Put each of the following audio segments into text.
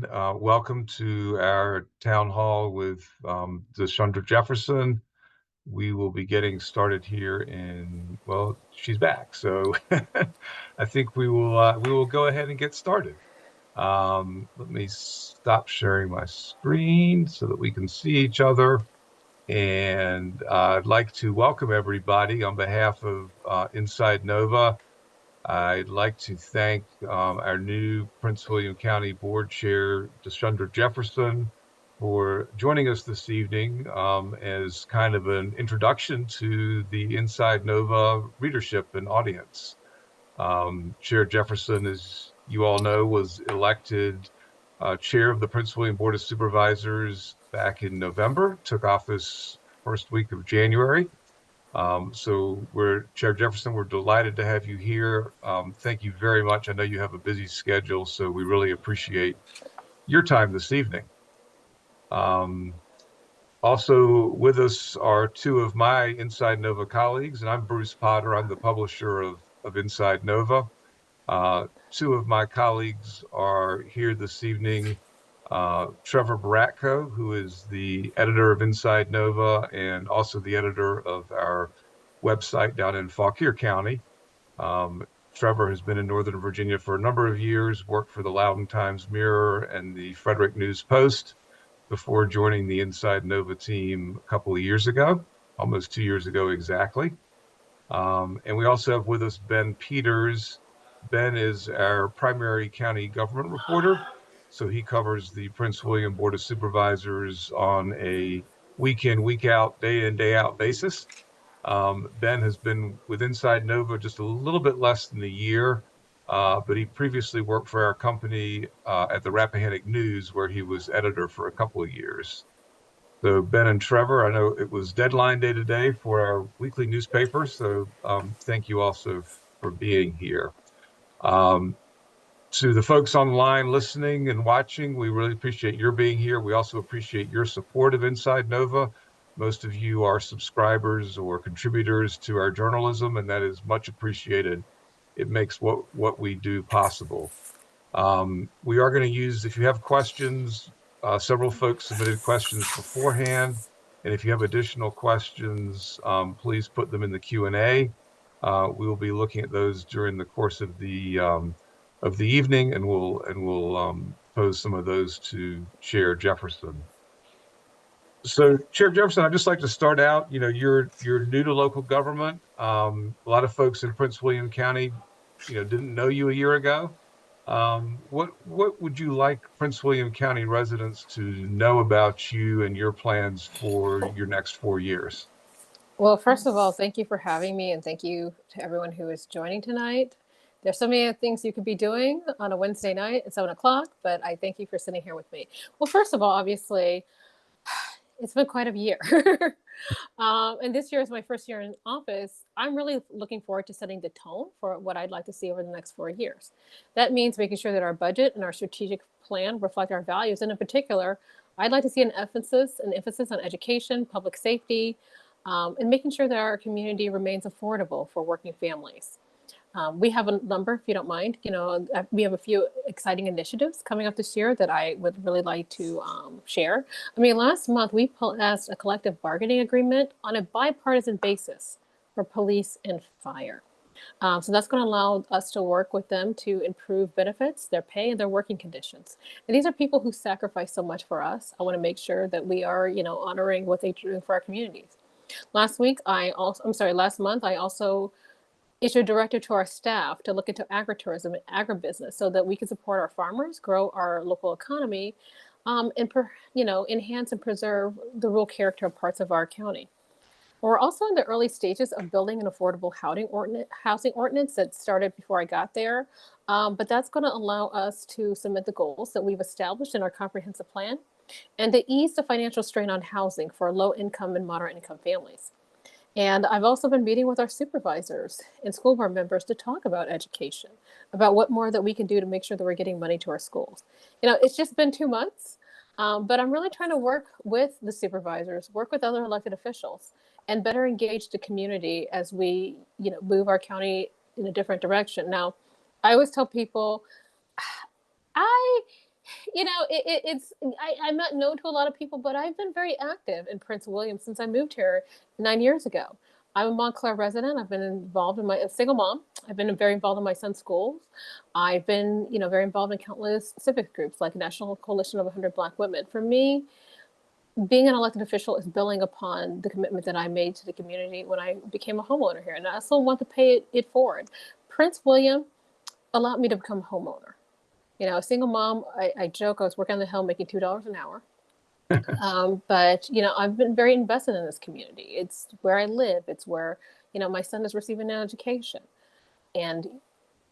everyone. Welcome to our town hall with Deshundra Jefferson. We will be getting started here well, she's back. So I think we will go ahead and get started. Let me stop sharing my screen so that we can see each other. And I'd like to welcome everybody on behalf of InsideNoVa. I'd like to thank our new Prince William County Board Chair, Deshundra Jefferson, for joining us this evening as kind of an introduction to the InsideNoVa readership and audience. Chair Jefferson, as you all know, was elected chair of the Prince William Board of Supervisors back in November, took office first week of January. So Chair Jefferson, we're delighted to have you here. Thank you very much. I know you have a busy schedule, so we really appreciate your time this evening. Also with us are two of my InsideNoVa colleagues, and I'm Bruce Potter. I'm the publisher of InsideNoVa. Two of my colleagues are here this evening. Trevor Baratko, who is the editor of InsideNoVa and also the editor of our website down in Fauquier County. Trevor has been in Northern Virginia for a number of years, worked for the Loudoun Times-Mirror and the Frederick News-Post before joining the InsideNoVa team a couple of years ago, almost 2 years ago exactly. And we also have with us Ben Peters. Ben is our primary county government reporter. So he covers the Prince William Board of Supervisors on a week in, week out, day in, day out basis. Ben has been with InsideNoVa just a little bit less than a year, but he previously worked for our company at the Rappahannock News, where he was editor for a couple of years. So Ben and Trevor, I know it was deadline day today for our weekly newspaper, so thank you also for being here. To the folks online listening and watching, we really appreciate your being here. We also appreciate your support of InsideNoVa. Most of you are subscribers or contributors to our journalism, and that is much appreciated. It makes what we do possible. We are going to use, if you have questions, several folks submitted questions beforehand. And if you have additional questions, please put them in the Q&A. We will be looking at those during the course of the evening, and we'll pose some of those to Chair Jefferson. So, Chair Jefferson, I'd just like to start out. You're new to local government. A lot of folks in Prince William County, didn't know you a year ago. What would you like Prince William County residents to know about you and your plans for your next 4 years? Well, first of all, thank you for having me, and thank you to everyone who is joining tonight. There's so many things you could be doing on a Wednesday night at 7 o'clock, but I thank you for sitting here with me. Well, first of all, obviously, it's been quite a year. And this year is my first year in office. I'm really looking forward to setting the tone for what I'd like to see over the next 4 years. That means making sure that our budget and our strategic plan reflect our values. And in particular, I'd like to see an emphasis on education, public safety, and making sure that our community remains affordable for working families. We have a number, if you don't mind, we have a few exciting initiatives coming up this year that I would really like to share. I mean, last month we passed a collective bargaining agreement on a bipartisan basis for police and fire. So that's going to allow us to work with them to improve benefits, their pay, and their working conditions. And these are people who sacrifice so much for us. I want to make sure that we are, honoring what they're doing for our communities. Last month, I also issued a directive to our staff to look into agritourism and agribusiness so that we can support our farmers, grow our local economy, and enhance and preserve the rural character of parts of our county. We're also in the early stages of building an affordable housing ordinance that started before I got there, but that's going to allow us to submit the goals that we've established in our comprehensive plan and to ease the financial strain on housing for low-income and moderate-income families. And I've also been meeting with our supervisors and school board members to talk about education, about what more that we can do to make sure that we're getting money to our schools. It's just been 2 months, but I'm really trying to work with the supervisors, work with other elected officials, and better engage the community as we, move our county in a different direction. Now, I always tell people, I I'm not known to a lot of people, but I've been very active in Prince William since I moved here 9 years ago. I'm a Montclair resident. I've been involved in a single mom. I've been very involved in my son's schools. I've been, very involved in countless civic groups like National Coalition of 100 Black Women. For me, being an elected official is building upon the commitment that I made to the community when I became a homeowner here. And I also want to pay it forward. Prince William allowed me to become a homeowner. A single mom, I joke, I was working on the hill making $2 an hour. But, I've been very invested in this community. It's where I live. It's where, my son is receiving an education. And,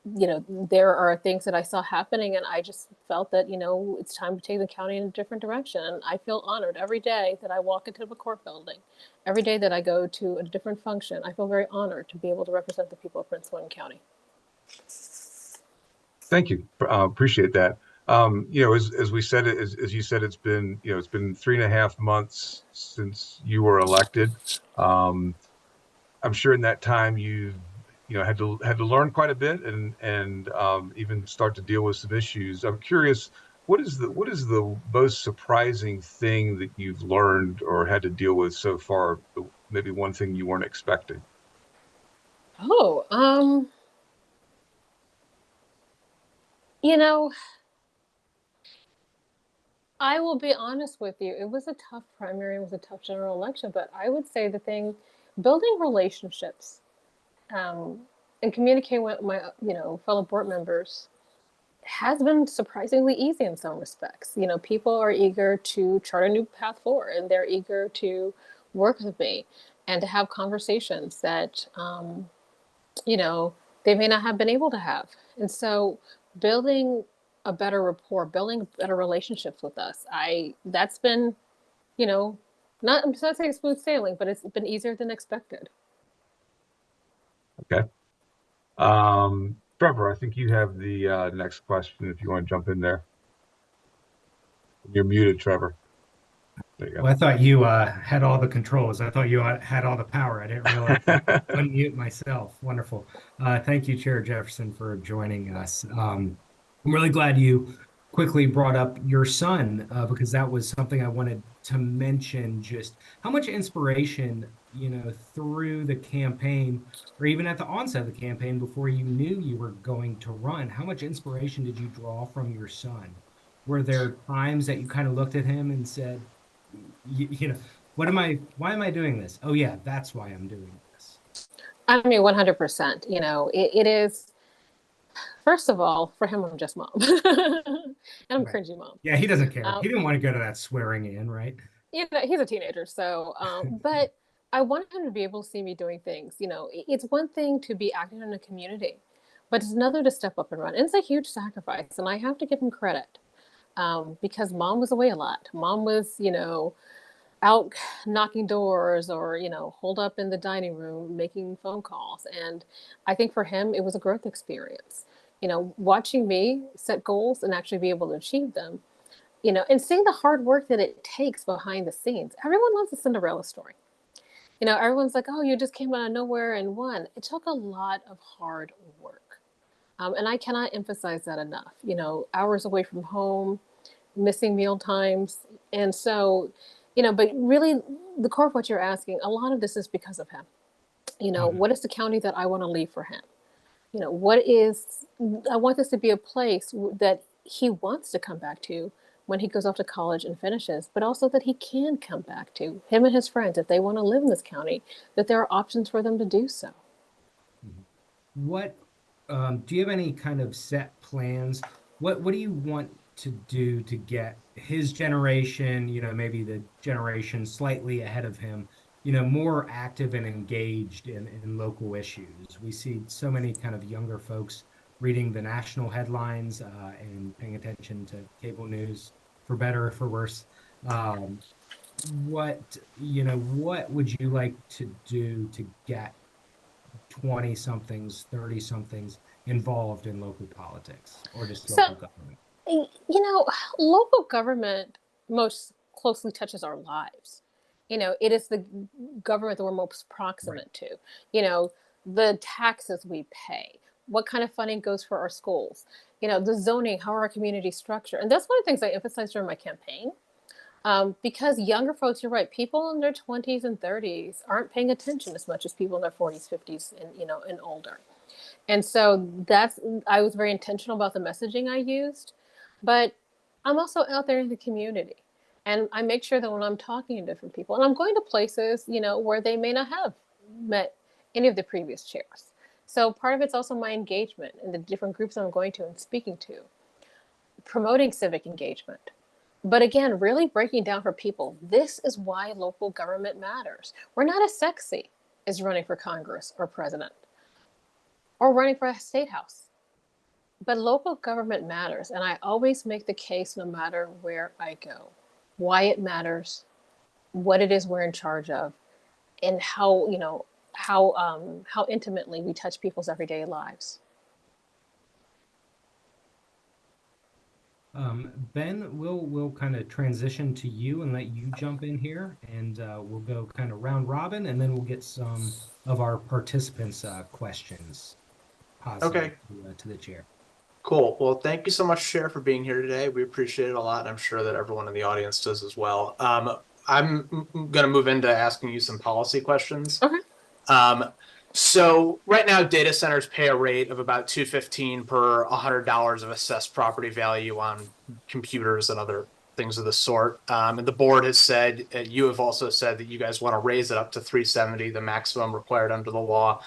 there are things that I saw happening, and I just felt that, it's time to take the county in a different direction. And I feel honored every day that I walk into the court building, every day that I go to a different function. I feel very honored to be able to represent the people of Prince William County. Thank you. Appreciate that. As we said, as you said, it's been 3.5 months since you were elected. Um, I'm sure in that time you've, had to learn quite a bit and even start to deal with some issues. I'm curious, what is the most surprising thing that you've learned or had to deal with so far? Maybe one thing you weren't expecting. Oh, you know, I will be honest with you. It was a tough primary, it was a tough general election, but I would say the thing, building relationships, um, and communicating with my, fellow board members has been surprisingly easy in some respects. People are eager to chart a new path forward, and they're eager to work with me and to have conversations that, you know, they may not have been able to have. And so building a better rapport, building better relationships with us, that's been, you know, I'm not saying smooth sailing, but it's been easier than expected. Okay. Trevor, I think you have the next question if you want to jump in there. You're muted, Trevor. There you Well, I thought you had all the controls. I thought you had all the power. I didn't realize I could go. unmute myself. Wonderful. Thank you, Chair Jefferson, for joining us. I'm really glad you quickly brought up your son because that was something I wanted to mention. Just how much inspiration, through the campaign, or even at the onset of the campaign before you knew you were going to run, how much inspiration did you draw from your son? Were there times that you kind of looked at him and said, why am I doing this? Oh yeah, that's why I'm doing this. I mean, 100%. It is, first of all, for him, I'm just mom. And I'm a Right. cringy mom. Yeah, he doesn't care. Um, He didn't want to go to that swearing in, right? he's a teenager. So, but I want him to be able to see me doing things. It's one thing to be active in a community, but it's another to step up and run. And it's a huge sacrifice. And I have to give him credit because mom was away a lot. Mom was, out knocking doors or holed up in the dining room making phone calls. And I think for him it was a growth experience, watching me set goals and actually be able to achieve them, and seeing the hard work that it takes behind the scenes. Everyone loves a Cinderella story. Everyone's like, oh, you just came out of nowhere and won. It took a lot of hard work, and I cannot emphasize that enough. Hours away from home, missing meal times. And so, but really, the core of what you're asking, a lot of this is because of him. Mhm. What is the county that I want to leave for him? What is, I want this to be a place that he wants to come back to when he goes off to college and finishes, but also that he can come back to him and his friends if they want to live in this county, that there are options for them to do so. Mhm. What do you have any kind of set plans? What do you want to do to get his generation, maybe the generation slightly ahead of him, more active and engaged in local issues? We see so many kind of younger folks reading the national headlines and paying attention to cable news, for better or for worse. Um, what would you like to do to get 20 somethings, 30 somethings involved in local politics or just So, local government? you know, local government most closely touches our lives. It is the government that we're most Right. proximate to. You know, the taxes we pay, what kind of funding goes for our schools, the zoning, how are our communities structured. And that's one of the things I emphasized during my campaign. Because younger folks, you're right, people in their 20s and 30s aren't paying attention as much as people in their 40s, 50s, and older. And so I was very intentional about the messaging I used, but I'm also out there in the community. And I make sure that when I'm talking to different people, and I'm going to places, where they may not have met any of the previous chairs. So part of it's also my engagement in the different groups I'm going to and speaking to, promoting civic engagement. But again, really breaking down for people, this is why local government matters. We're not as sexy as running for Congress or president or running for a state house. But local government matters. And I always make the case no matter where I go, why it matters, what it is we're in charge of, and how intimately we touch people's everyday lives. Ben, we'll kind of transition to you and let you jump in here, and we'll go kind of round robin, and then we'll get some of our participants' questions positive Okay, to the chair. cool. Well, thank you so much, Chair, for being here today. We appreciate it a lot, and I'm sure that everyone in the audience does as well. I'm going to move into asking you some policy questions. Okay. So right now, data centers pay a rate of about $215 per $100 of assessed property value on computers and other things of the sort. And the board has said, you have also said that you guys want to raise it up to $370, the maximum required under the law,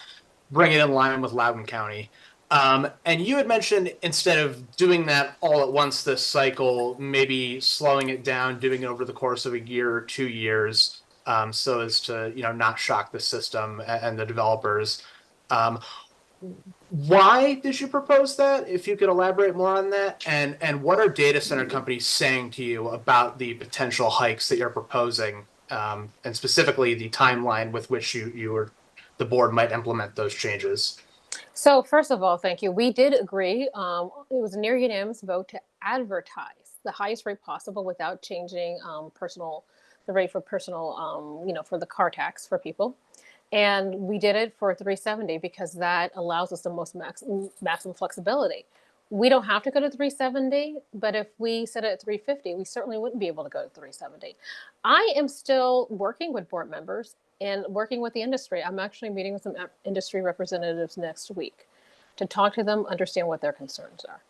bring it in line with Loudoun County. And you had mentioned instead of doing that all at once this cycle, maybe slowing it down, doing it over the course of a year or 2 years, so as to not shock the system and the developers. Why did you propose that? If you could elaborate more on that, and what are data center companies saying to you about the potential hikes that you're proposing, and specifically the timeline with which you or the board might implement those changes? So first of all, thank you. We did agree. It was a near unanimous vote to advertise the highest rate possible without changing the rate for personal, for the car tax for people. And we did it for 370 because that allows us the most maximum flexibility. We don't have to go to 370, but if we set it at 350, we certainly wouldn't be able to go to 370. I am still working with board members and working with the industry. I'm actually meeting with some industry representatives next week to talk to them, understand what their concerns are.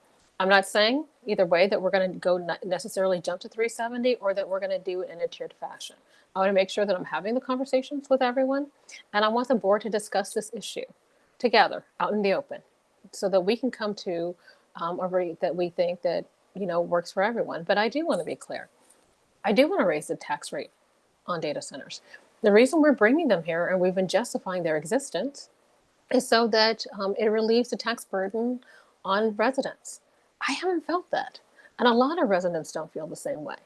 I'm not saying either way that we're going to go necessarily jump to 370 or that we're going to do it in a tiered fashion. I want to make sure that I'm having the conversations with everyone, and I want the board to discuss this issue together out in the open so that we can come to a rate that we think that works for everyone. But I do want to be clear. I do want to raise the tax rate on data centers. The reason we're bringing them here and we've been justifying their existence is so that it relieves the tax burden on residents. I haven't felt that. And a lot of residents don't feel the same way.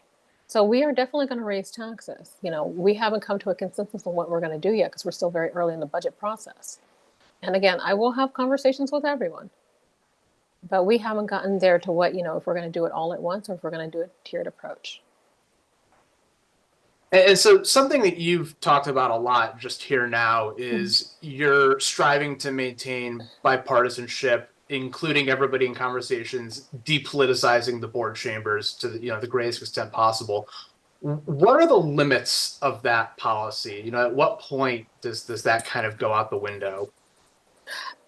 So we are definitely going to raise taxes. We haven't come to a consensus on what we're going to do yet because we're still very early in the budget process. And again, I will have conversations with everyone. But we haven't gotten there to what, if we're going to do it all at once or if we're going to do a tiered approach. And so something that you've talked about a lot just here now is you're striving to maintain bipartisanship, including everybody in conversations, depoliticizing the board chambers to the greatest extent possible. What are the limits of that policy? At what point does that kind of go out the window?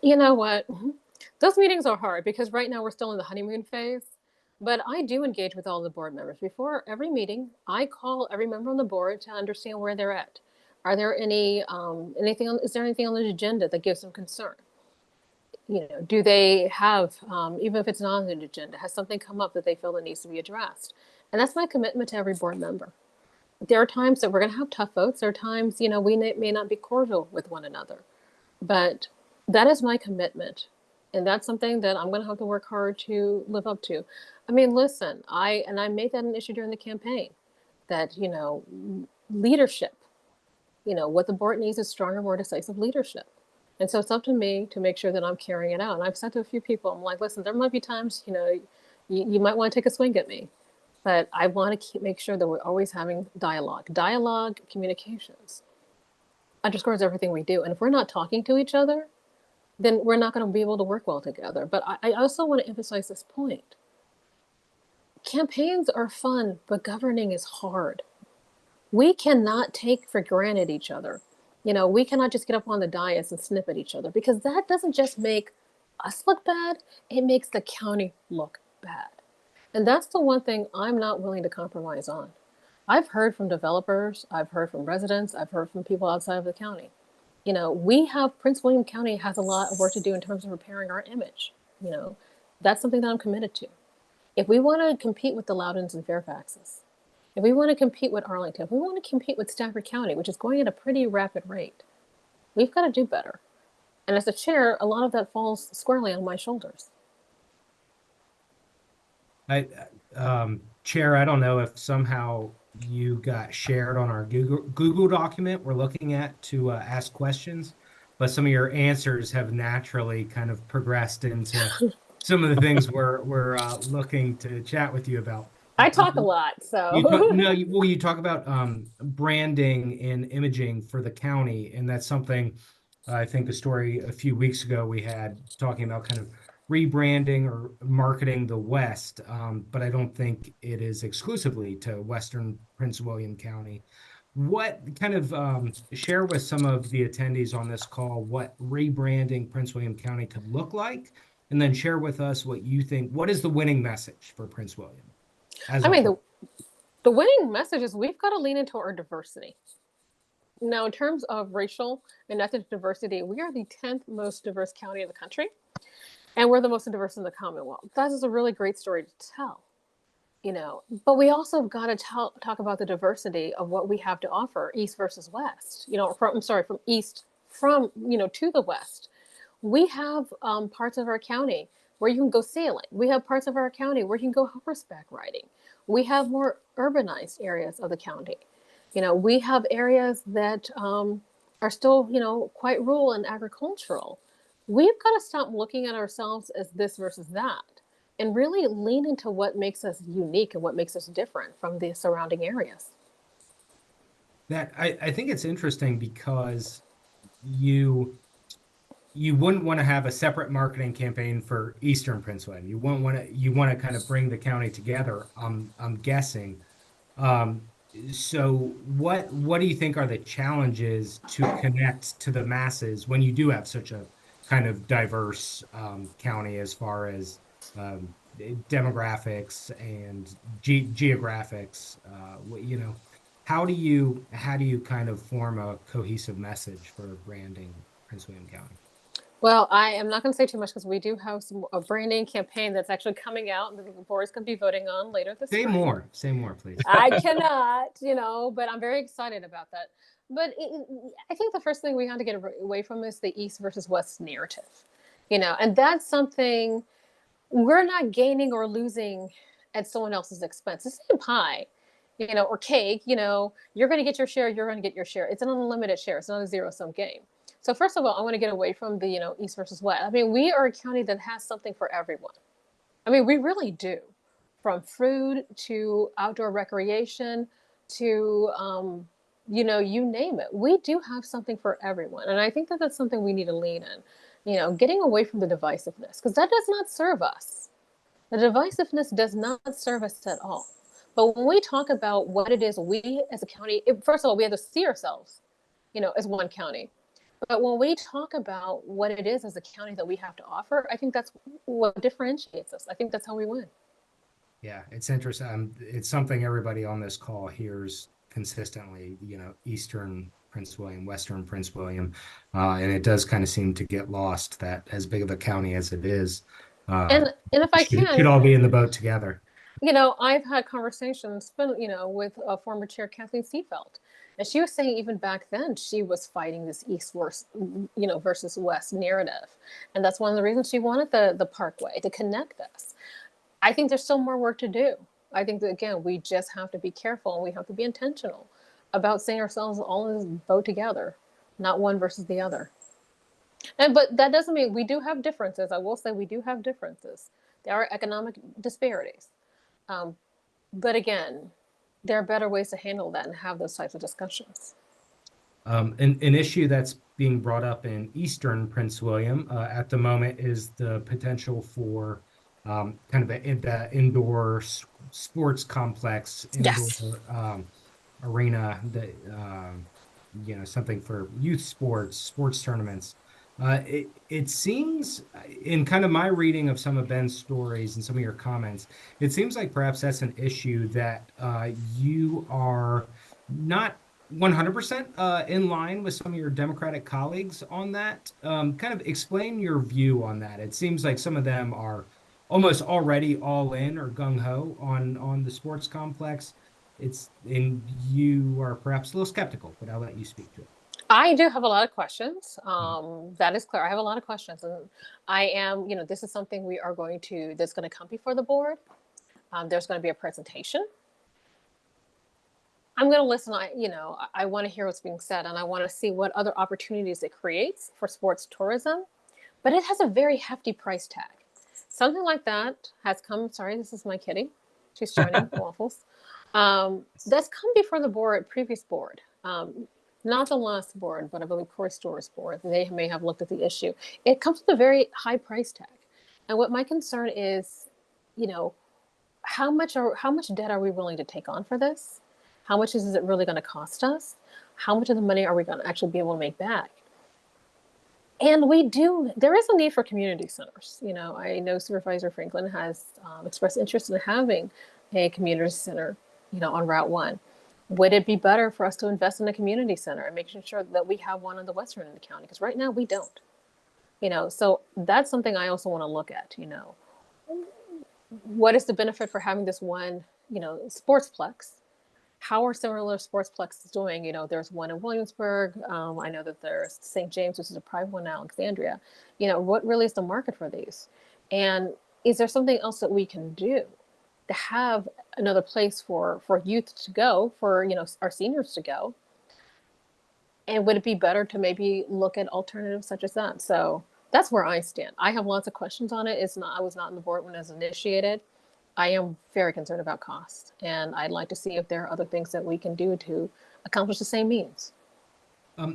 You know what? Those meetings are hard because right now we're still in the honeymoon phase. But I do engage with all the board members. Before every meeting, I call every member on the board to understand where they're at. Are there is there anything on the agenda that gives them concern? Do they have, even if it's not on the agenda, has something come up that they feel that needs to be addressed? And that's my commitment to every board member. There are times that we're going to have tough votes. There are times, we may not be cordial with one another. But that is my commitment. And that's something that I'm going to have to work hard to live up to. I mean, listen, I made that an issue during the campaign that, leadership, what the board needs is stronger, more decisive leadership. And so it's up to me to make sure that I'm carrying it out. And I've said to a few people, I'm like, listen, there might be times, you might want to take a swing at me, but I want to make sure that we're always having dialogue. Dialogue, communications underscores everything we do. And if we're not talking to each other, then we're not going to be able to work well together. But I also want to emphasize this point. Campaigns are fun, but governing is hard. We cannot take for granted each other. We cannot just get up on the dais and snip at each other, because that doesn't just make us look bad, it makes the county look bad. And that's the one thing I'm not willing to compromise on. I've heard from developers, I've heard from residents, I've heard from people outside of the county. Prince William County has a lot of work to do in terms of repairing our image. That's something that I'm committed to. If we want to compete with the Loudons and Fairfaxes, if we want to compete with Arlington, if we want to compete with Stafford County, which is going at a pretty rapid rate, we've got to do better. And as a chair, a lot of that falls squarely on my shoulders. Chair, I don't know if somehow you got shared on our Google document we're looking at to ask questions, but some of your answers have naturally kind of progressed into some of the things we're looking to chat with you about. I talk a lot, so. You talk about branding and imaging for the county, and that's something I think a story a few weeks ago we had talking about kind of rebranding or marketing the West, but I don't think it is exclusively to Western Prince William County. What kind of share with some of the attendees on this call what rebranding Prince William County could look like, and then share with us what you think. What is the winning message for Prince William? The winning message is we've got to lean into our diversity. Now, in terms of racial and ethnic diversity, we are the 10th most diverse county in the country, and we're the most diverse in the Commonwealth. That is a really great story to tell, But we also got to talk about the diversity of what we have to offer, East versus West. From East to the West. We have parts of our county where you can go sailing. We have parts of our county where you can go horseback riding. We have more urbanized areas of the county. We have areas that are still, quite rural and agricultural. We've got to stop looking at ourselves as this versus that and really lean into what makes us unique and what makes us different from the surrounding areas. That I think it's interesting because you wouldn't want to have a separate marketing campaign for Eastern Prince William. You want to kind of bring the county together. I'm guessing. So what do you think are the challenges to connect to the masses when you do have such a kind of diverse county as far as demographics and geographics? How do you kind of form a cohesive message for branding Prince William County? Well, I am not going to say too much because we do have a branding campaign that's actually coming out and the board is going to be voting on later this spring. Say more, please. I cannot, but I'm very excited about that. But I think the first thing we have to get away from is the East versus West narrative, and that's something we're not gaining or losing at someone else's expense. The same pie, or cake, you're going to get your share, you're going to get your share. It's an unlimited share. It's not a zero-sum game. So first of all, I want to get away from the, East versus West. We are a county that has something for everyone. We really do. From food to outdoor recreation to, you name it. We do have something for everyone. And I think that that's something we need to lean in, getting away from the divisiveness, because that does not serve us. The divisiveness does not serve us at all. But when we talk about what it is we as a county, first of all, we have to see ourselves, as one county. But when we talk about what it is as a county that we have to offer, I think that's what differentiates us. I think that's how we win. Yeah, it's interesting. It's something everybody on this call hears consistently, Eastern Prince William, Western Prince William. And it does kind of seem to get lost that as big of a county as it is, and if I can, should all be in the boat together. I've had conversations, with former chair Kathleen Seefeld. And she was saying even back then, she was fighting this East versus West narrative. And that's one of the reasons she wanted the Parkway to connect us. I think there's still more work to do. I think that, again, we just have to be careful and we have to be intentional about seeing ourselves all in this boat together, not one versus the other. But that doesn't mean we do have differences. I will say we do have differences. There are economic disparities. But again, there are better ways to handle that and have those types of discussions. An issue that's being brought up in Eastern Prince William at the moment is the potential for kind of the indoor sports complex, indoor Yes. arena, that something for youth sports, sports tournaments. It seems, in kind of my reading of some of Ben's stories and some of your comments, it seems like perhaps that's an issue that you are not 100% in line with some of your Democratic colleagues on that. Kind of explain your view on that. It seems like some of them are almost already all in or gung ho on the sports complex. And you are perhaps a little skeptical, but I'll let you speak to it. I do have a lot of questions. That is clear. I have a lot of questions, and this is something that's going to come before the board. There's going to be a presentation. I'm going to listen. I want to hear what's being said, and I want to see what other opportunities it creates for sports tourism. But it has a very hefty price tag. Something like that has come. Sorry, this is my kitty. She's joining Waffles. That's come before the previous board. Not the last board, but I believe Corey Store's board. They may have looked at the issue. It comes with a very high price tag. And what my concern is, how much debt are we willing to take on for this? How much is it really going to cost us? How much of the money are we going to actually be able to make back? And there is a need for community centers. I know Supervisor Franklin has expressed interest in having a community center, on Route 1. Would it be better for us to invest in a community center and making sure that we have one in the western end of the county? Because right now we don't. So that's something I also want to look at. What is the benefit for having this one, sportsplex? How are similar sportsplexes doing? There's one in Williamsburg. I know that there's St. James, which is a private one in Alexandria. What really is the market for these? And is there something else that we can do to have another place for youth to go, for our seniors to go? And would it be better to maybe look at alternatives such as that? So that's where I stand. I have lots of questions on it. I was not on the board when it was initiated. I am very concerned about cost, and I'd like to see if there are other things that we can do to accomplish the same means.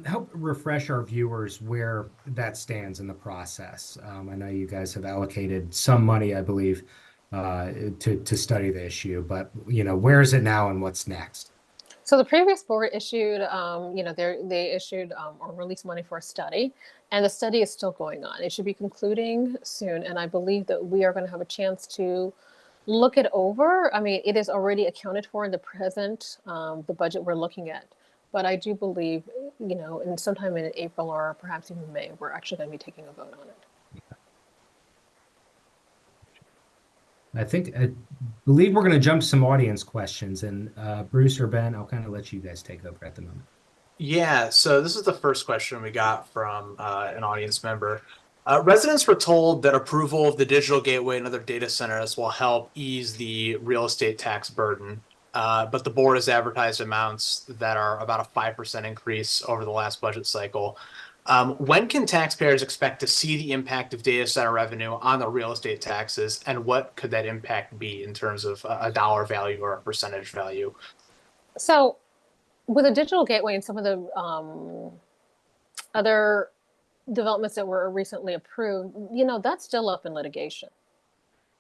Help refresh our viewers where that stands in the process. I know you guys have allocated some money, I believe, to study the issue, but where is it now and what's next? So the previous board issued, they issued or released money for a study, and the study is still going on. It should be concluding soon, and I believe that we are going to have a chance to look it over. I mean, it is already accounted for in the present, the budget we're looking at. But I do believe, in sometime in April or perhaps even May, we're actually going to be taking a vote on it. I believe we're going to jump to some audience questions, and Bruce or Ben, I'll kind of let you guys take over at the moment. Yeah, so this is the first question we got from an audience member. Residents were told that approval of the digital gateway and other data centers will help ease the real estate tax burden, but the board has advertised amounts that are about a 5% increase over the last budget cycle. When can taxpayers expect to see the impact of data center revenue on the real estate taxes, and what could that impact be in terms of a dollar value or a percentage value? So with a digital gateway and some of the other developments that were recently approved, that's still up in litigation.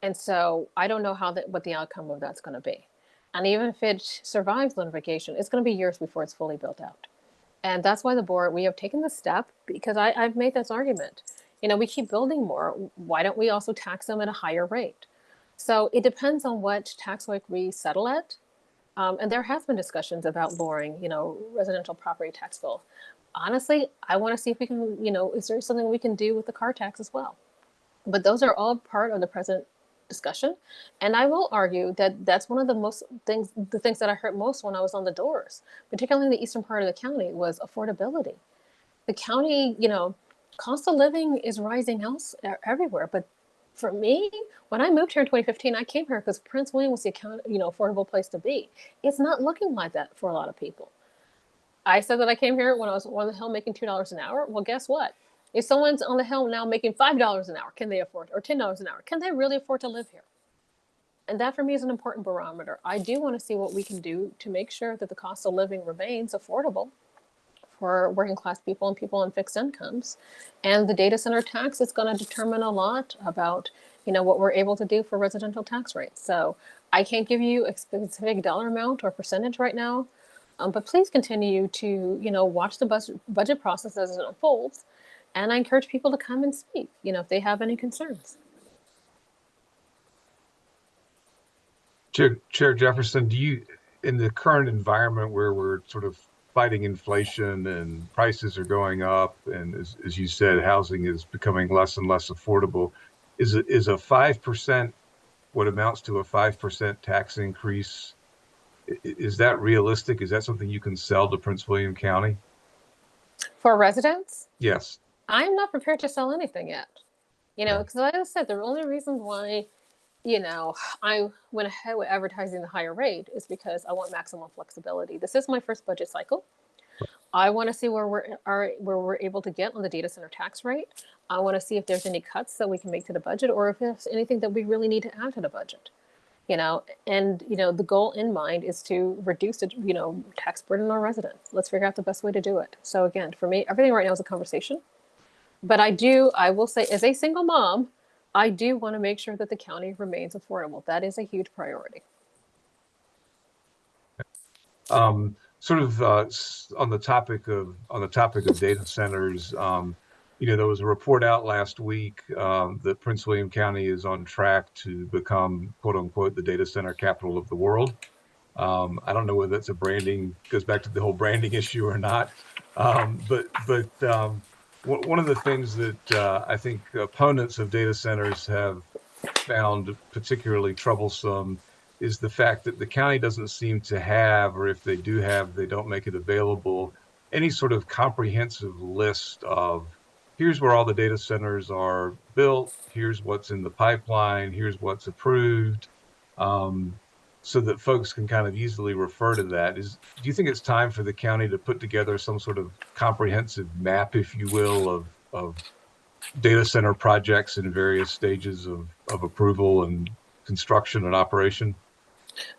And so I don't know what the outcome of that's going to be. And even if it survives litigation, it's going to be years before it's fully built out. And that's why the board, we have taken the step, because I've made this argument. We keep building more. Why don't we also tax them at a higher rate? So it depends on what tax rate we settle at. And there has been discussions about lowering, residential property tax bill. Honestly, I want to see if we can, is there something we can do with the car tax as well? But those are all part of the present discussion. And I will argue that that's one of the things that I heard most when I was on the doors, particularly in the eastern part of the county, was affordability. The county, cost of living is rising everywhere. But for me, when I moved here in 2015, I came here because Prince William was the affordable place to be. It's not looking like that for a lot of people. I said that I came here when I was on the hill making $2 an hour. Well, guess what? If someone's on the hill now making $5 an hour, can they afford, or $10 an hour? Can they really afford to live here? And that for me is an important barometer. I do want to see what we can do to make sure that the cost of living remains affordable for working class people and people on fixed incomes. And the data center tax is going to determine a lot about, what we're able to do for residential tax rates. So I can't give you a specific dollar amount or percentage right now, but please continue to, watch the budget process as it unfolds. And I encourage people to come and speak, if they have any concerns. Chair Jefferson, in the current environment where we're sort of fighting inflation and prices are going up, and as you said, housing is becoming less and less affordable, is a 5%, what amounts to a 5% tax increase, is that realistic? Is that something you can sell to Prince William County? For residents, Yes. I'm not prepared to sell anything yet. Yeah. Because like I said, the only reason why, I went ahead with advertising the higher rate is because I want maximum flexibility. This is my first budget cycle. I want to see where we're able to get on the data center tax rate. I want to see if there's any cuts that we can make to the budget, or if there's anything that we really need to add to the budget. And the goal in mind is to reduce the tax burden on residents. Let's figure out the best way to do it. So again, for me, everything right now is a conversation. But I will say, as a single mom, I do want to make sure that the county remains affordable. That is a huge priority. Sort of on the topic of data centers, there was a report out last week that Prince William County is on track to become, quote unquote, the data center capital of the world. I don't know whether that's goes back to the whole branding issue or not. But one of the things that I think opponents of data centers have found particularly troublesome is the fact that the county doesn't seem to have, or if they do have, they don't make it available, any sort of comprehensive list of here's where all the data centers are built, here's what's in the pipeline, here's what's approved, so that folks can kind of easily refer to that. Do you think it's time for the county to put together some sort of comprehensive map, if you will, of data center projects in various stages of approval and construction and operation?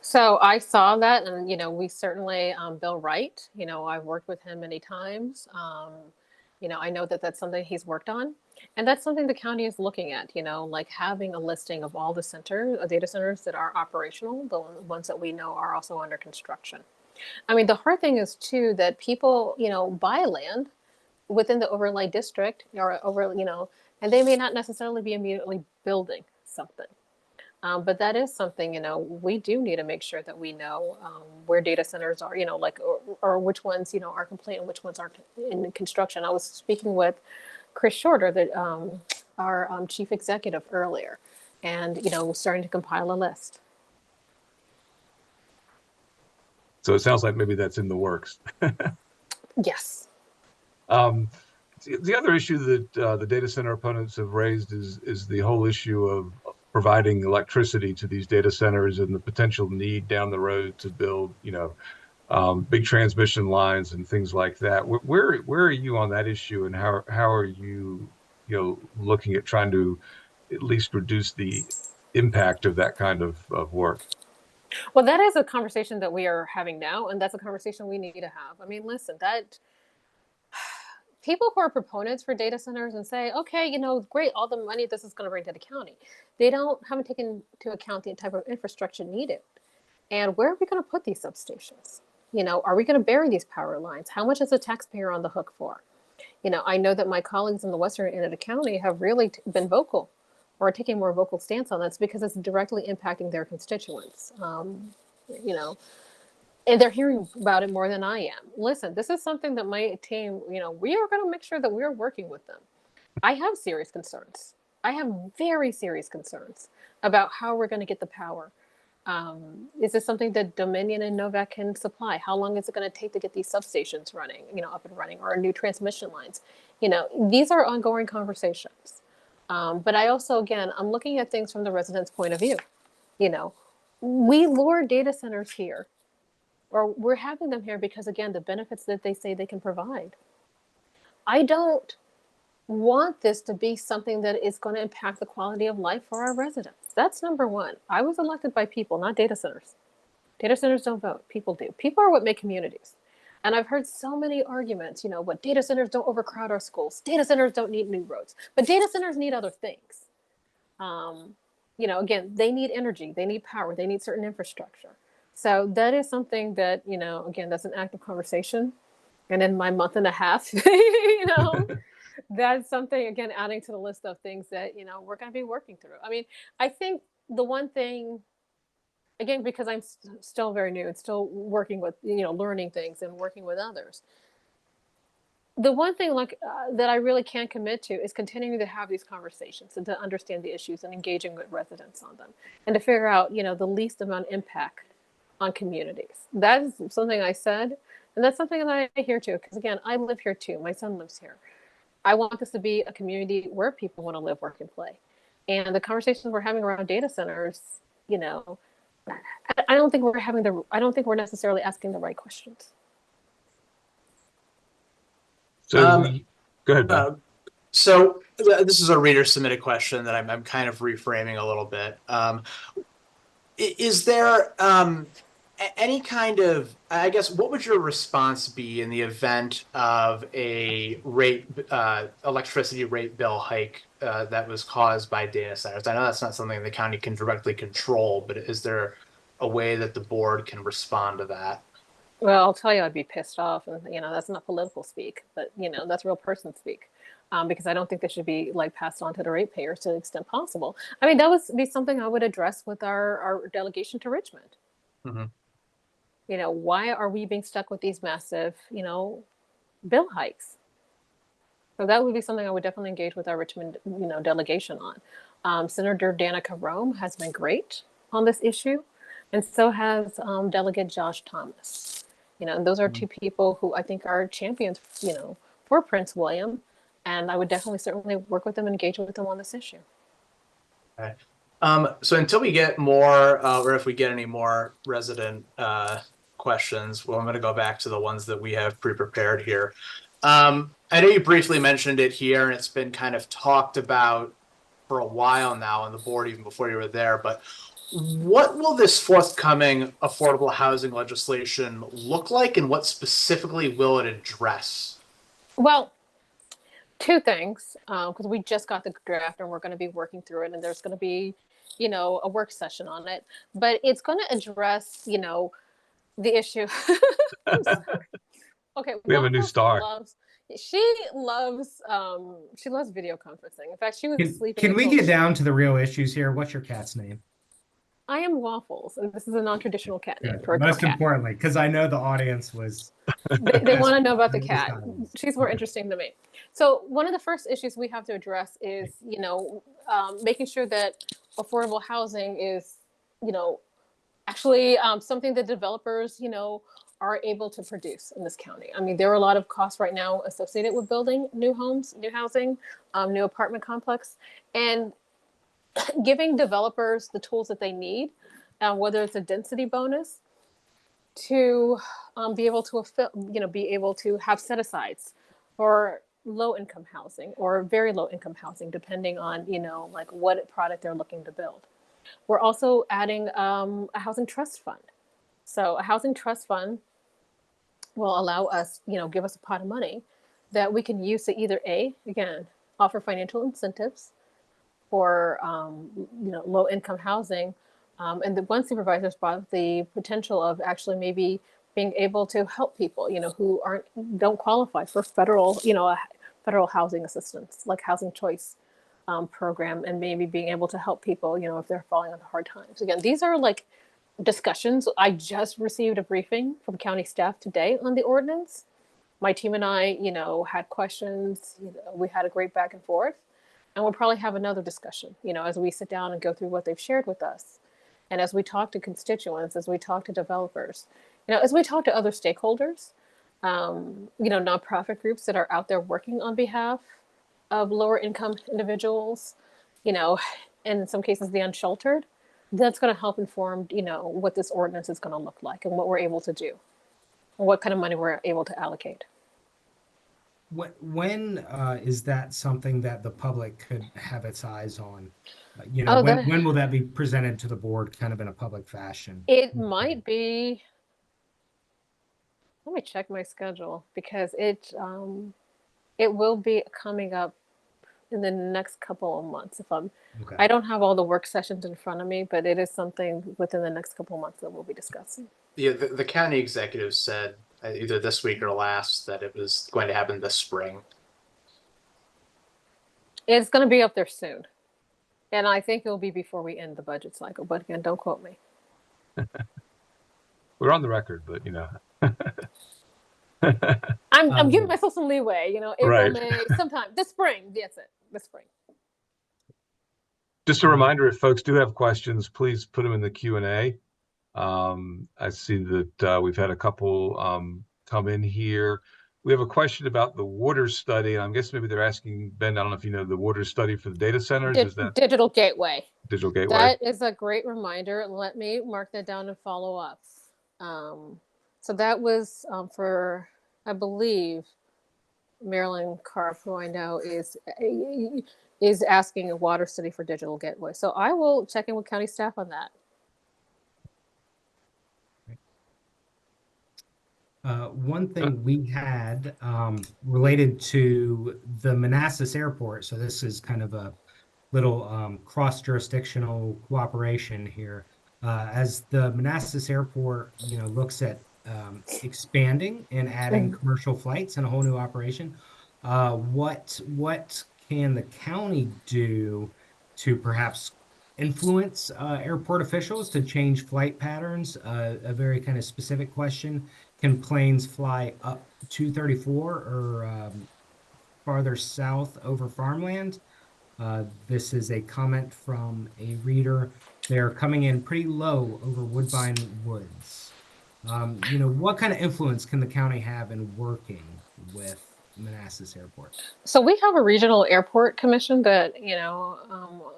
So I saw that, and we certainly, Bill Wright. I've worked with him many times. I know that that's something he's worked on, and that's something the county is looking at. Like having a listing of all the data centers that are operational, the ones that we know are also under construction. I mean, the hard thing is too that people, buy land within the overlay district or and they may not necessarily be immediately building something. But that is something, we do need to make sure that we know where data centers are, or which ones, are complete and which ones aren't in construction. I was speaking with Chris Shorter, our chief executive, earlier, and, starting to compile a list. So it sounds like maybe that's in the works. Yes. The other issue that the data center opponents have raised is the whole issue of providing electricity to these data centers and the potential need down the road to build, big transmission lines and things like that. Where are you on that issue, and how are you, looking at trying to at least reduce the impact of that kind of work? Well, that is a conversation that we are having now, and that's a conversation we need to have. I mean, listen, that people who are proponents for data centers and say, okay, great, all the money this is going to bring to the county, they haven't taken into account the type of infrastructure needed. And where are we going to put these substations? Are we going to bury these power lines? How much is the taxpayer on the hook for? I know that my colleagues in the western end of the county have really been vocal, or taking more vocal stance on this, because it's directly impacting their constituents. And they're hearing about it more than I am. Listen, this is something that my team, we are going to make sure that we're working with them. I have serious concerns. I have very serious concerns about how we're going to get the power. Is this something that Dominion and Novak can supply? How long is it going to take to get these substations running, up and running, or new transmission lines? These are ongoing conversations. But I also, again, I'm looking at things from the residents' point of view. We lure data centers here, or we're having them here because, again, the benefits that they say they can provide. I don't want this to be something that is going to impact the quality of life for our residents. That's number one. I was elected by people, not data centers. Data centers don't vote. People do. People are what make communities. And I've heard so many arguments, but data centers don't overcrowd our schools. Data centers don't need new roads, but data centers need other things. Again, they need energy, they need power, they need certain infrastructure. So that is something that, again, that's an active conversation. And in my month and a half, that's something, again, adding to the list of things that, we're going to be working through. I mean, I think the one thing, again, because I'm still very new and still working with, learning things and working with others. The one thing that I really can't commit to is continuing to have these conversations and to understand the issues and engaging with residents on them and to figure out, the least amount of impact on communities. That is something I said, and that's something that I hear too, because again, I live here too. My son lives here. I want this to be a community where people want to live, work, and play. And the conversations we're having around data centers, I don't think we're necessarily asking the right questions. So go ahead, Ben. So this is a reader submitted question that I'm kind of reframing a little bit. Is there any kind of, I guess, what would your response be in the event of a electricity rate bill hike that was caused by data centers? I know that's not something the county can directly control, but is there a way that the board can respond to that? Well, I'll tell you, I'd be pissed off, and that's not political speak, but that's real person speak, because I don't think they should be passed on to the ratepayers to the extent possible. I mean, that would be something I would address with our delegation to Richmond. Mm-hmm. Why are we being stuck with these massive, bill hikes? So that would be something I would definitely engage with our Richmond, delegation on. Senator Danica Rome has been great on this issue, and so has Delegate Josh Thomas. And those are two people who I think are champions, for Prince William. And I would certainly work with them and engage with them on this issue. Okay. So until we get more, or if we get any more resident questions, well, I'm going to go back to the ones that we have pre-prepared here. I know you briefly mentioned it here, and it's been kind of talked about for a while now on the board, even before you were there, but what will this forthcoming affordable housing legislation look like, and what specifically will it address? Well, two things, because we just got the draft and we're going to be working through it, and there's going to be, a work session on it. But it's going to address, the issue. Okay, we have a new star. She loves video conferencing. In fact, she was sleeping. Can we get down to the real issues here? What's your cat's name? I am Waffles, and this is a non-traditional cat name. Most importantly, because I know the audience was... They want to know about the cat. She's more interesting than me. So one of the first issues we have to address is, making sure that affordable housing is, actually something that developers, are able to produce in this county. I mean, there are a lot of costs right now associated with building new homes, new housing, new apartment complex, and giving developers the tools that they need, whether it's a density bonus, to be able to have set-asides for low-income housing or very low-income housing, depending on what product they're looking to build. We're also adding a housing trust fund. So a housing trust fund will allow us, give us a pot of money that we can use to either again, offer financial incentives for low-income housing, and the one supervisor brought the potential of actually maybe being able to help people, who don't qualify for federal housing assistance, like housing choice program, and maybe being able to help people, if they're falling on hard times. Again, these are discussions. I just received a briefing from county staff today on the ordinance. My team and I, had questions. We had a great back and forth. And we'll probably have another discussion, as we sit down and go through what they've shared with us. And as we talk to constituents, as we talk to developers, as we talk to other stakeholders, nonprofit groups that are out there working on behalf of lower income individuals, and in some cases the unsheltered, that's going to help inform, what this ordinance is going to look like and what we're able to do and what kind of money we're able to allocate. When is that something that the public could have its eyes on? When will that be presented to the board kind of in a public fashion? It might be Let me check my schedule because it will be coming up in the next couple of months. Okay. I don't have all the work sessions in front of me, but it is something within the next couple of months that we'll be discussing. Yeah, the county executive said either this week or last that it was going to happen this spring. It's going to be up there soon. And I think it'll be before we end the budget cycle. But again, don't quote me. We're on the record, but you know. I'm giving myself some leeway, you know, April, Right. May, sometime this spring. That's it. This spring. Just a reminder, if folks do have questions, please put them in the Q&A. I see that we've had a couple come in here. We have a question about the water study. I guess maybe they're asking, Ben, I don't know if you know the water study for the data centers. Is that Digital Gateway? Digital Gateway? That is a great reminder. Let me mark that down and follow up. So that was for, I believe, Marilyn Karp, who I know is asking a water study for Digital Gateway. So I will check in with county staff on that. One thing we had related to the Manassas Airport, so this is kind of a little cross-jurisdictional cooperation here. As the Manassas Airport, you know, looks at expanding and adding commercial flights and a whole new operation, what can the county do to perhaps influence airport officials to change flight patterns? A very kind of specific question. Can planes fly up 234 or farther south over farmland? This is a comment from a reader. They're coming in pretty low over Woodbine Woods. You know, what kind of influence can the county have in working with Manassas Airport? So we have a regional airport commission that, you know,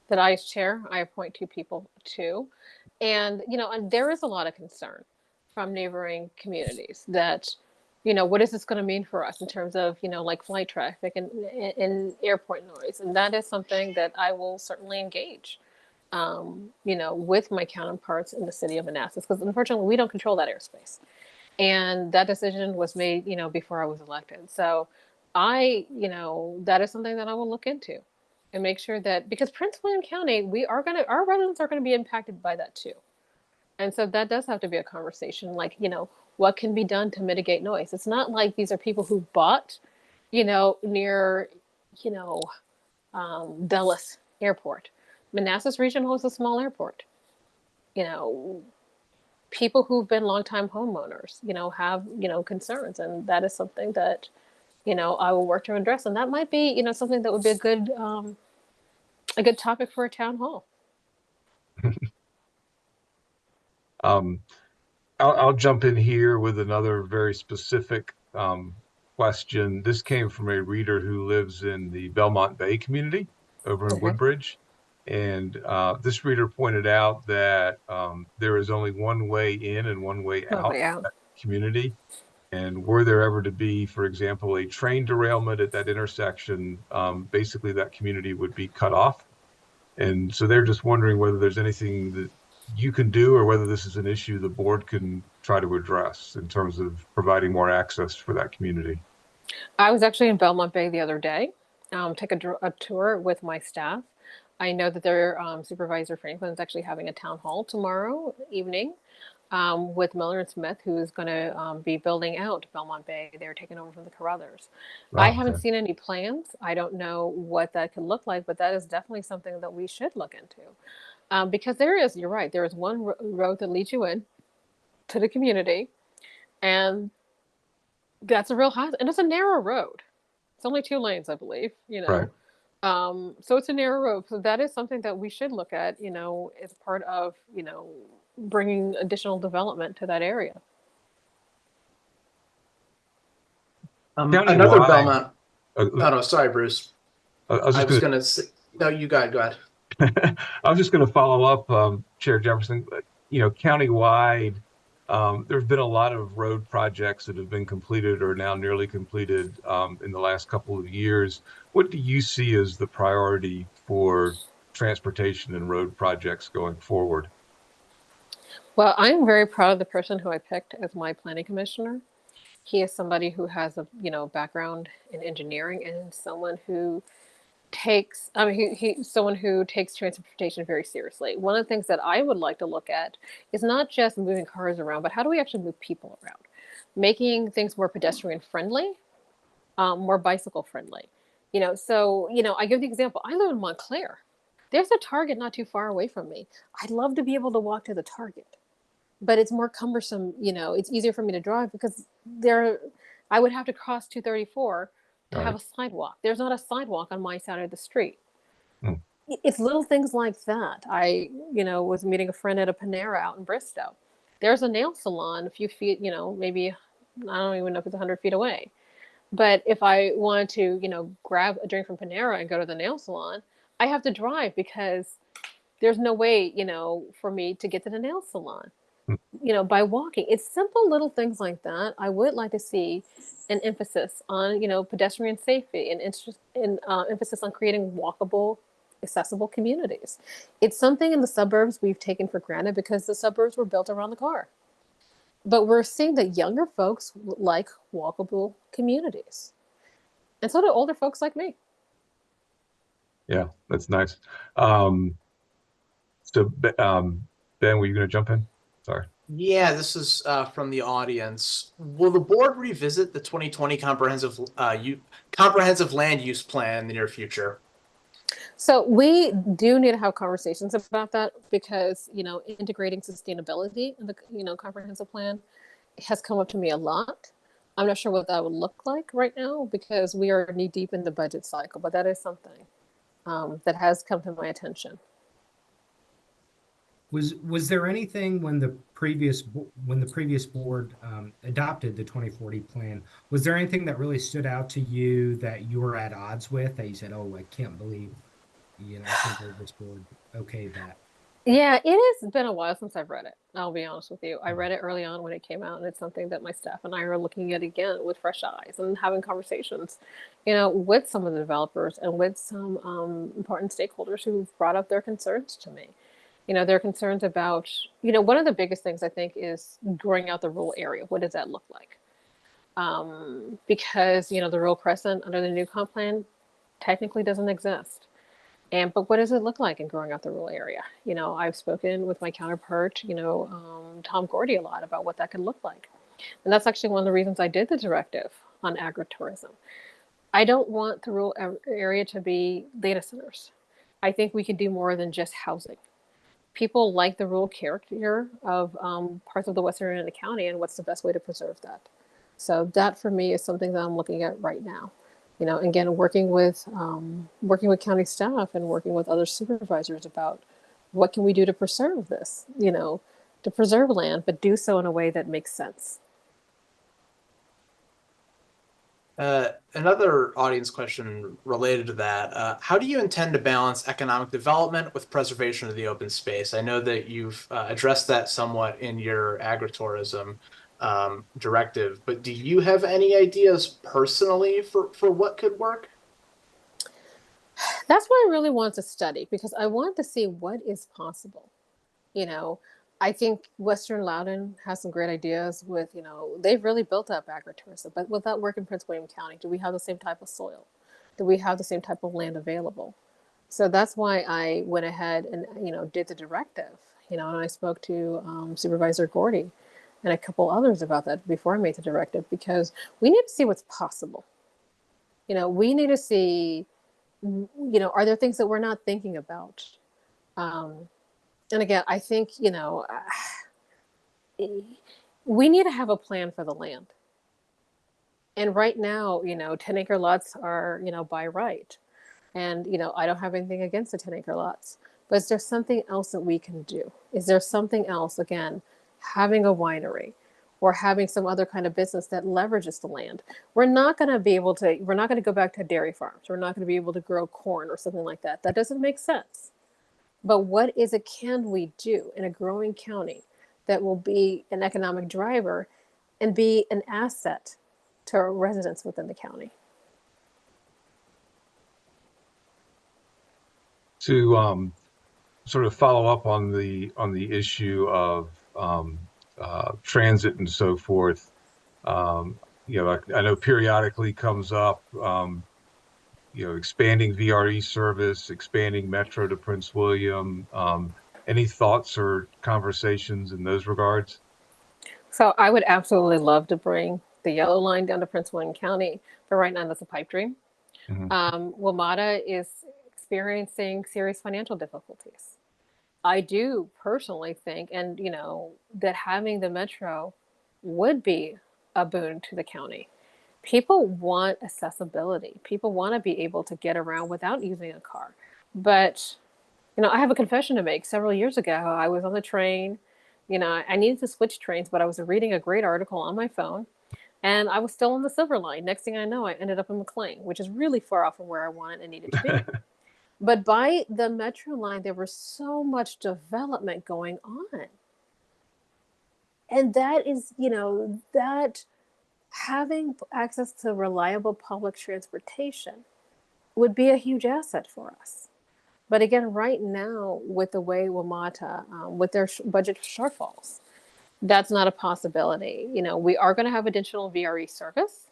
that I chair. I appoint 2 people to. And, you know, and there is a lot of concern from neighboring communities that, you know, what is this going to mean for us in terms of, you know, like flight traffic and airport noise? And that is something that I will certainly engage, you know, with my counterparts in the city of Manassas, because unfortunately we don't control that airspace. And that decision was made, you know, before I was elected. So you know, that is something that I will look into and make sure that, because Prince William County, our residents are going to be impacted by that too. And so that does have to be a conversation, like, you know, what can be done to mitigate noise? It's not like these are people who bought, you know, near, you know, Dulles Airport. Manassas Regional is a small airport. You know, people who've been longtime homeowners, you know, have, you know, concerns. And that is something that, you know, I will work to address. And that might be, you know, something that would be a good topic for a town hall. I'll jump in here with another very specific question. This came from a reader who lives in the Belmont Bay community over in Woodbridge. And this reader pointed out that there is only one way in and one way out of that community. And were there ever to be, for example, a train derailment at that intersection, basically that community would be cut off. And so they're just wondering whether there's anything that you can do or whether this is an issue the board can try to address in terms of providing more access for that community. I was actually in Belmont Bay the other day, take a tour with my staff. I know that their Supervisor Franklin is actually having a town hall tomorrow evening with Miller and Smith, who is going to be building out Belmont Bay. They're taking over from the Carruthers. I haven't seen any plans. I don't know what that could look like, but that is definitely something that we should look into. Because you're right, there is one road that leads you in to the community, and that's a real hazard. And it's a narrow road. It's only 2 lanes, I believe, you know. Right. So it's a narrow road. So that is something that we should look at, you know, as part of, you know, bringing additional development to that area. Another Belmont. Oh, no, sorry, Bruce. I was going to say, no, you go ahead. I was just going to follow up, Chair Jefferson. You know, countywide, there have been a lot of road projects that have been completed or now nearly completed in the last couple of years. What do you see as the priority for transportation and road projects going forward? Well, I'm very proud of the person who I picked as my planning commissioner. He is somebody who has a background in engineering and someone who takes he's someone who takes transportation very seriously. One of the things that I would like to look at is not just moving cars around, but how do we actually move people around, making things more pedestrian friendly, more bicycle friendly. So I give the example. I live in Montclair. There's a Target not too far away from me. I'd love to be able to walk to the Target, but it's more cumbersome. It's easier for me to drive because I would have to cross 234 to have Right. a sidewalk. There's not a sidewalk on my side of the street. Mm. It's little things like that. I was meeting a friend at a Panera out in Bristow. There's a nail salon a few feet, maybe I don't even know if it's 100 feet away. But if I wanted to, grab a drink from Panera and go to the nail salon, I have to drive because there's no way, for me to get to the nail salon, Mm. by walking. It's simple little things like that. I would like to see an emphasis on, pedestrian safety and emphasis on creating walkable, accessible communities. It's something in the suburbs we've taken for granted because the suburbs were built around the car. But we're seeing that younger folks like walkable communities. And so do older folks like me. Yeah, that's nice. Um, so, Ben, were you going to jump in? Sorry. Yeah, this is from the audience. Will the board revisit the 2020 comprehensive land use plan in the near future? So we do need to have conversations about that because, integrating sustainability in the, comprehensive plan has come up to me a lot. I'm not sure what that would look like right now because we are knee deep in the budget cycle, but that is something that has come to my attention. Was there anything when the previous board adopted the 2040 plan? Was there anything that really stood out to you that you were at odds with, that you said, "Oh, I can't believe, I can't believe this board okayed that"? Yeah, it has been a while since I've read it. I'll be honest with you. I read it early on when it came out, and it's something that my staff and I are looking at again with fresh eyes and having conversations, with some of the developers and with some important stakeholders who've brought up their concerns to me. Their concerns about, one of the biggest things I think is growing out the rural area. What does that look like? Because, the rural crescent under the new comp plan technically doesn't exist. But what does it look like in growing out the rural area? I've spoken with my counterpart, Tom Gordy, a lot about what that could look like. And that's actually one of the reasons I did the directive on agritourism. I don't want the rural area to be data centers. I think we can do more than just housing. People like the rural character of parts of the western end of the county, and what's the best way to preserve that? So that for me is something that I'm looking at right now. Again, working with county staff and working with other supervisors about what can we do to preserve this, to preserve land, but do so in a way that makes sense. Another audience question related to that. How do you intend to balance economic development with preservation of the open space? I know that you've addressed that somewhat in your agritourism directive, but do you have any ideas personally for what could work? That's what I really want to study because I want to see what is possible. I think Western Loudoun has some great ideas with, they've really built up agritourism, but will that work in Prince William County? Do we have the same type of soil? Do we have the same type of land available? So that's why I went ahead and, did the directive, and I spoke to Supervisor Gordy and a couple others about that before I made the directive, because we need to see what's possible. We need to see, are there things that we're not thinking about? And again, I think, we need to have a plan for the land. And right now, 10-acre lots are, by right. And, I don't have anything against the 10-acre lots. But is there something else that we can do? Is there something else, again, having a winery or having some other kind of business that leverages the land? We're not going to go back to dairy farms. We're not going to be able to grow corn or something like that. That doesn't make sense. But what can we do in a growing county that will be an economic driver and be an asset to our residents within the county? To sort of follow up on the issue of transit and so forth. I know periodically comes up, expanding VRE service, expanding Metro to Prince William. Any thoughts or conversations in those regards? So I would absolutely love to bring the yellow line down to Prince William County, but right now that's a pipe dream. Mhm. WMATA is experiencing serious financial difficulties. I do personally think, and that having the metro would be a boon to the county. People want accessibility. People want to be able to get around without using a car. But I have a confession to make. Several years ago, I was on the train. I needed to switch trains, but I was reading a great article on my phone, and I was still on the Silver Line. Next thing I know, I ended up in McLean, which is really far off from where I wanted and needed to be. But by the Metro line, there was so much development going on. And that is, that having access to reliable public transportation would be a huge asset for us. But again, right now, with the way WMATA, with their budget shortfalls, that's not a possibility. We are going to have additional VRE service.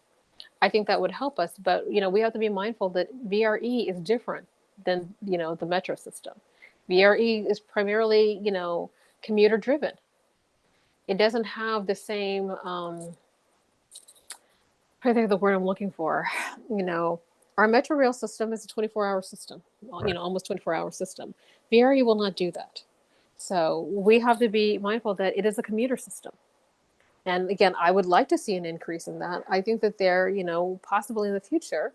I think that would help us, but we have to be mindful that VRE is different than the metro system. VRE is primarily commuter driven. It doesn't have the same I think the word I'm looking for. Our metro rail system is a 24-hour system. Right. Almost 24-hour system. VRE will not do that. So we have to be mindful that it is a commuter system. And again, I would like to see an increase in that. I think that there, possibly in the future,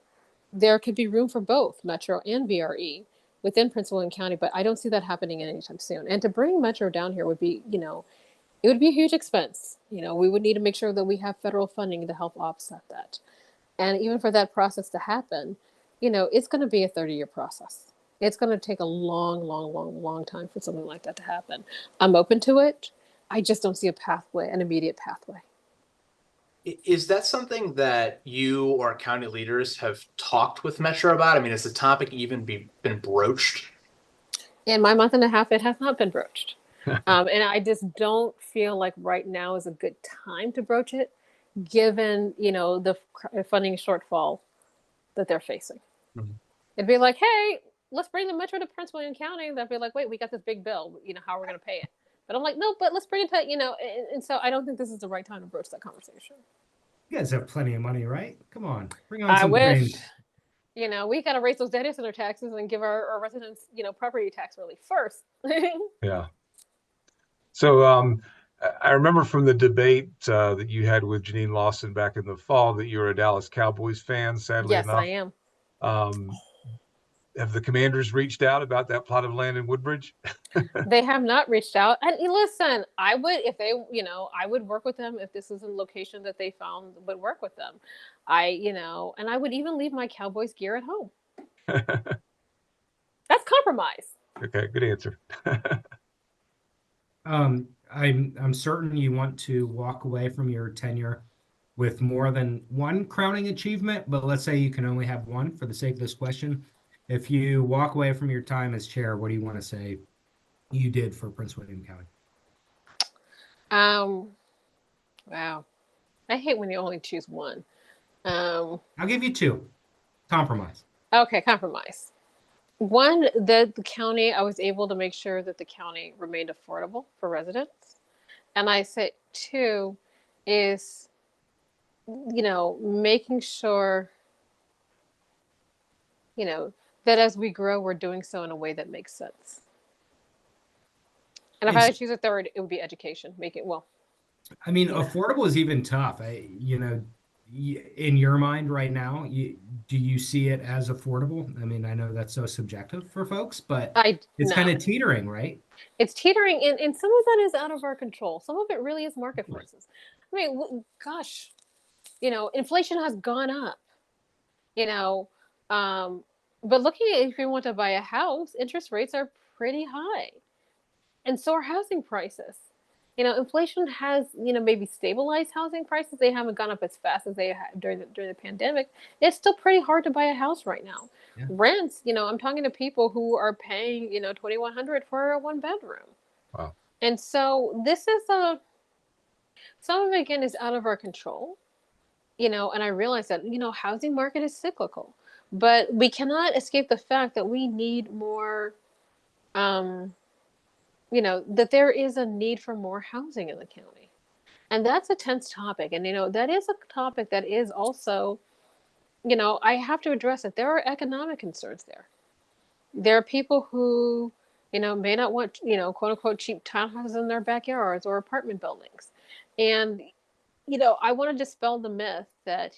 there could be room for both Metro and VRE within Prince William County, but I don't see that happening anytime soon. And to bring Metro down here would be, it would be a huge expense. We would need to make sure that we have federal funding to help offset that. And even for that process to happen, it's going to be a 30-year process. It's going to take a long, long, long, long time for something like that to happen. I'm open to it. I just don't see a pathway, an immediate pathway. Is that something that you or county leaders have talked with Metro about? I mean, has the topic even been broached? In my month and a half, it has not been broached. And I just don't feel like right now is a good time to broach it, given, the funding shortfall that they're facing. Mhm. It'd be like, hey, let's bring the Metro to Prince William County. They'd be like, wait, we got this big bill. How are we going to pay it? But I'm like, no, but let's bring it to, and so I don't think this is the right time to broach that conversation. You guys have plenty of money, right? Come on, bring on I some wish, trains. we got to raise those data center taxes and give our residents, property tax relief first. Yeah. So I remember from the debate that you had with Janine Lawson back in the fall that you were a Dallas Cowboys fan, sadly Yes, I enough. am. Have the Commanders reached out about that plot of land in Woodbridge? They have not reached out. And listen, I would, if they, I would work with them if this is a location that they found would work with them. And I would even leave my Cowboys gear at home. That's compromise. Okay, good answer. I'm certain you want to walk away from your tenure with more than one crowning achievement, but let's say you can only have one for the sake of this question. If you walk away from your time as chair, what do you want to say you did for Prince William County? Wow. I hate when you only choose one. I'll give you two. Compromise. Okay, compromise. One, the county, I was able to make sure that the county remained affordable for residents. And I said two is, making sure, that as we grow, we're doing so in a way that makes sense. And if I had to choose a third, it would be education. I mean, affordable is even tough. In your mind right now, do you see it as affordable? I mean, I know that's so subjective for folks, but it's kind of teetering, right? It's teetering, and some of that is out of our control. Some of it really is market forces. I mean, gosh, inflation has gone up, but looking at if you want to buy a house, interest rates are pretty high. And so are housing prices. Inflation has, maybe stabilized housing prices. They haven't gone up as fast as they had during the pandemic. It's still pretty hard to buy a house right now. Yeah. Rents, I'm talking to people who are paying, $2,100 for a one bedroom. Wow. And so this is some of it again is out of our control, and I realize that, housing market is cyclical, but we cannot escape the fact that we need more, um, that there is a need for more housing in the county. And that's a tense topic. And, that is a topic that is also, I have to address it. There are economic concerns there. There are people who, may not want, quote unquote, cheap townhouses in their backyards or apartment buildings. And, I want to dispel the myth that,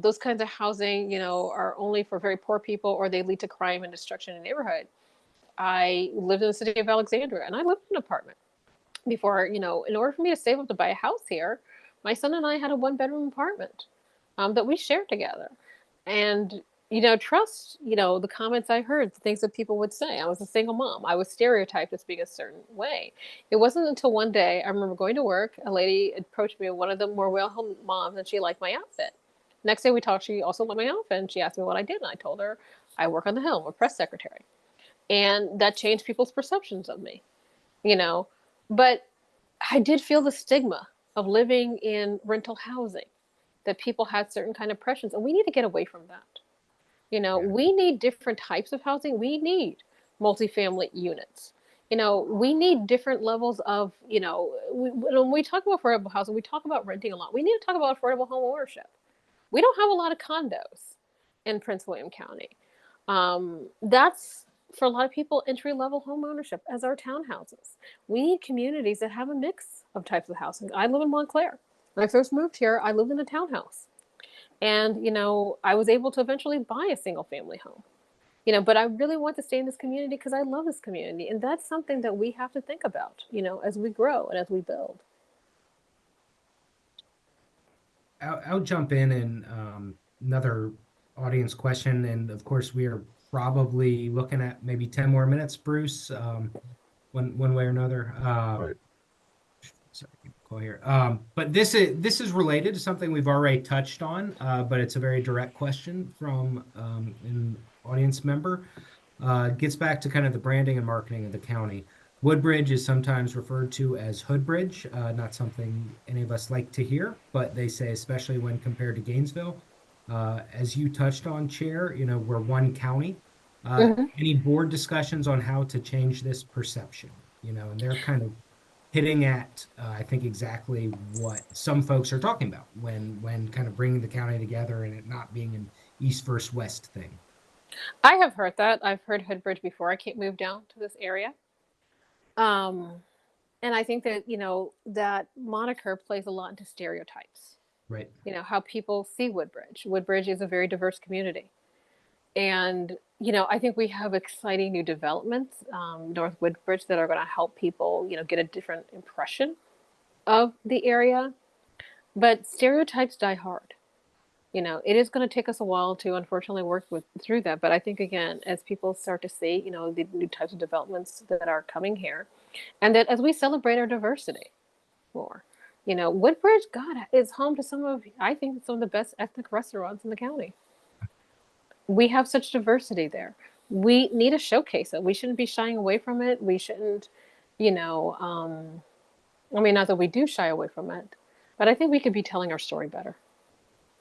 those kinds of housing, are only for very poor people or they lead to crime and destruction in the neighborhood. I lived in the city of Alexandria and I lived in an apartment before, in order for me to save up to buy a house here, my son and I had a 1-bedroom apartment that we shared together. And, trust, the comments I heard, the things that people would say. I was a single mom. I was stereotyped as being a certain way. It wasn't until one day I remember going to work, a lady approached me, one of the more well-home moms, and she liked my outfit. Next day we talked, she also liked my outfit, and she asked me what I did, and I told her I work on the Hill, I'm a press secretary. And that changed people's perceptions of me, you know. But I did feel the stigma of living in rental housing, that people had certain kind of pressures, and we need to get away from that. Yeah. We need different types of housing. We need multifamily units. We need different levels of, when we talk about affordable housing, we talk about renting a lot. We need to talk about affordable home ownership. We don't have a lot of condos in Prince William County. That's for a lot of people entry level home ownership as our townhouses. We need communities that have a mix of types of housing. I live in Montclair. When I first moved here, I lived in a townhouse. And, I was able to eventually buy a single family home. But I really want to stay in this community because I love this community. And that's something that we have to think about, as we grow and as we build. I'll jump in and another audience question, and of course we are probably looking at maybe 10 more minutes, Bruce, one way or another. Right. Sorry, call here. But this is related to something we've already touched on, but it's a very direct question from an audience member. Gets back to kind of the branding and marketing of the county. Woodbridge is sometimes referred to as Hoodbridge, not something any of us like to hear, but they say, especially when compared to Gainesville. As you touched on, Chair, we're one county. Any board discussions on how to change this perception? And they're kind of hitting at, I think, exactly what some folks are talking about when kind of bringing the county together and it not being an East versus West thing. I have heard that. I've heard Hoodbridge before I moved down to this area. And I think that, that moniker plays a lot into stereotypes. Right. How people see Woodbridge. Woodbridge is a very diverse community. And, I think we have exciting new developments, North Woodbridge, that are going to help people, get a different impression of the area. But stereotypes die hard. It is going to take us a while to unfortunately work through that. But I think, again, as people start to see, the new types of developments that are coming here, and that as we celebrate our diversity more, Woodbridge, God, is home to some of the best ethnic restaurants in the county. We have such diversity there. We need to showcase it. We shouldn't be shying away from it. We shouldn't, not that we do shy away from it, but I think we could be telling our story better.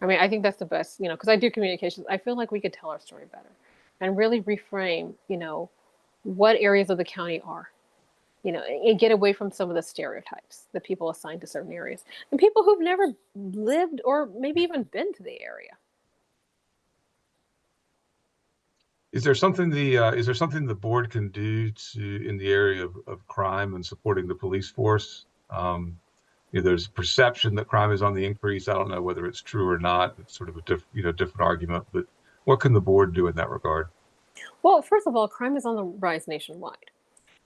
I think that's the best, because I do communications. I feel like we could tell our story better and really reframe, what areas of the county are, and get away from some of the stereotypes that people assign to certain areas and people who've never lived or maybe even been to the area. Is there something the board can do in the area of crime and supporting the police force? There's a perception that crime is on the increase. I don't know whether it's true or not. It's sort of a different argument, but what can the board do in that regard? Well, first of all, crime is on the rise nationwide.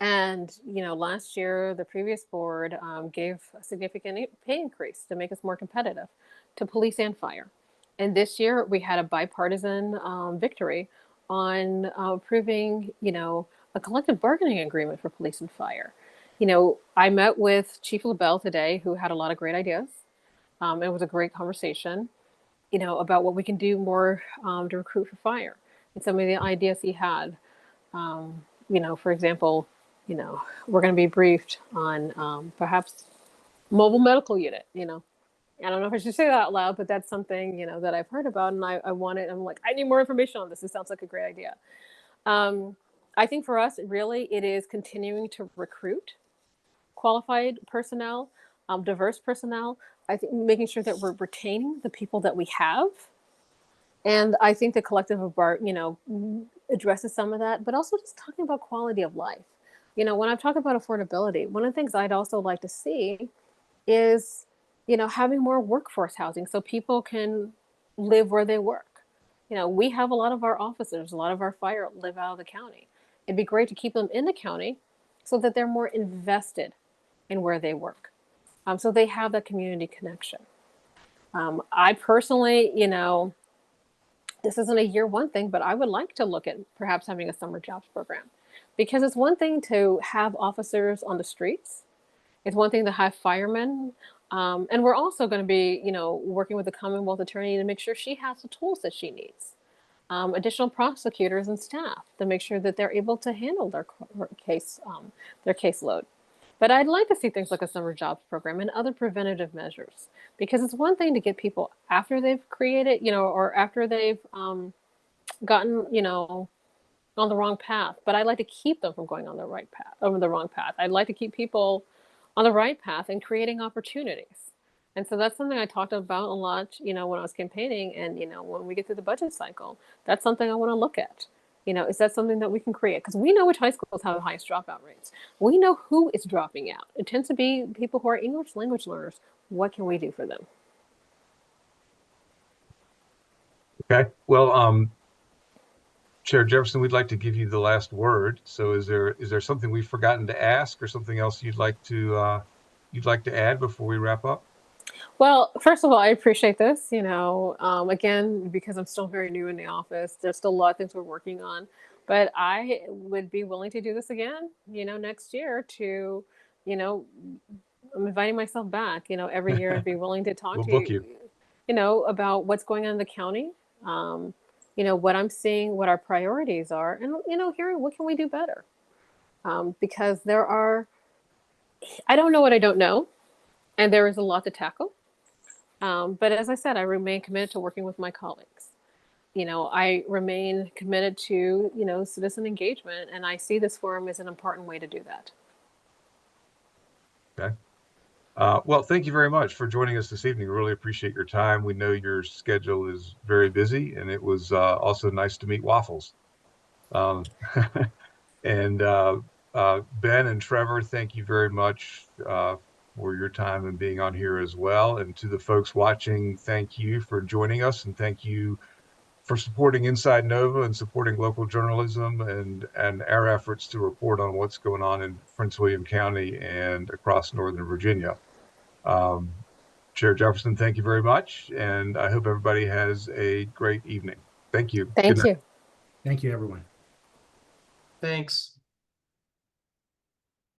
And, last year, the previous board gave a significant pay increase to make us more competitive to police and fire. And this year, we had a bipartisan victory on approving, a collective bargaining agreement for police and fire. I met with Chief LaBelle today, who had a lot of great ideas. It was a great conversation, about what we can do more to recruit for fire and some of the ideas he had. For example, we're going to be briefed on perhaps mobile medical unit. I don't know if I should say that out loud, but that's something, that I've heard about, and I want it. I'm like, I need more information on this. This sounds like a great idea. I think for us, really, it is continuing to recruit qualified personnel, diverse personnel. I think making sure that we're retaining the people that we have. And I think the collective of BART, addresses some of that, but also just talking about quality of life. When I'm talking about affordability, one of the things I'd also like to see is, having more workforce housing so people can live where they work. We have a lot of our officers, a lot of our fire live out of the county. It'd be great to keep them in the county so that they're more invested in where they work. So they have that community connection. I personally, this isn't a year one thing, but I would like to look at perhaps having a summer jobs program, because it's one thing to have officers on the streets. It's one thing to have firemen. And we're also going to be, working with the Commonwealth Attorney to make sure she has the tools that she needs. Additional prosecutors and staff to make sure that they're able to handle their caseload. But I'd like to see things like a summer jobs program and other preventative measures, because it's one thing to get people after they've created, or after they've gotten, on the wrong path. But I'd like to keep them from going on the right path, over the wrong path. I'd like to keep people on the right path and creating opportunities. And so that's something I talked about a lot, when I was campaigning, and, when we get through the budget cycle, that's something I want to look at. Is that something that we can create? Because we know which high schools have the highest dropout rates. We know who is dropping out. It tends to be people who are English language learners. What can we do for them? Okay. Well, Chair Jefferson, we'd like to give you the last word. So is there something we've forgotten to ask, or something else you'd like to add before we wrap up? Well, first of all, I appreciate this, again, because I'm still very new in the office. There's still a lot of things we're working on, but I would be willing to do this again, next year to, I'm inviting myself back, every year. I'd be willing to talk We'll to book you, about what's going on in the county, what I'm seeing, what our priorities are, and, hearing what can we do better? Because I don't know what I don't know, and there is a lot to tackle. But as I said, I remain committed to working with my colleagues. I remain committed to, citizen engagement, and I see this forum as an important way to do that. Okay. Well, thank you very much for joining us this evening. We really appreciate your time. We know your schedule is very busy, and it was also nice to meet Waffles. Um, and Ben and Trevor, thank you very much for your time and being on here as well. And to the folks watching, thank you for joining us, and thank you for supporting InsideNoVa and supporting local journalism and our efforts to report on what's going on in Prince William County and across Northern Virginia. Chair Jefferson, thank you very much, and I hope everybody has a great evening. Thank you. Thank you. Thank you, everyone. Thanks.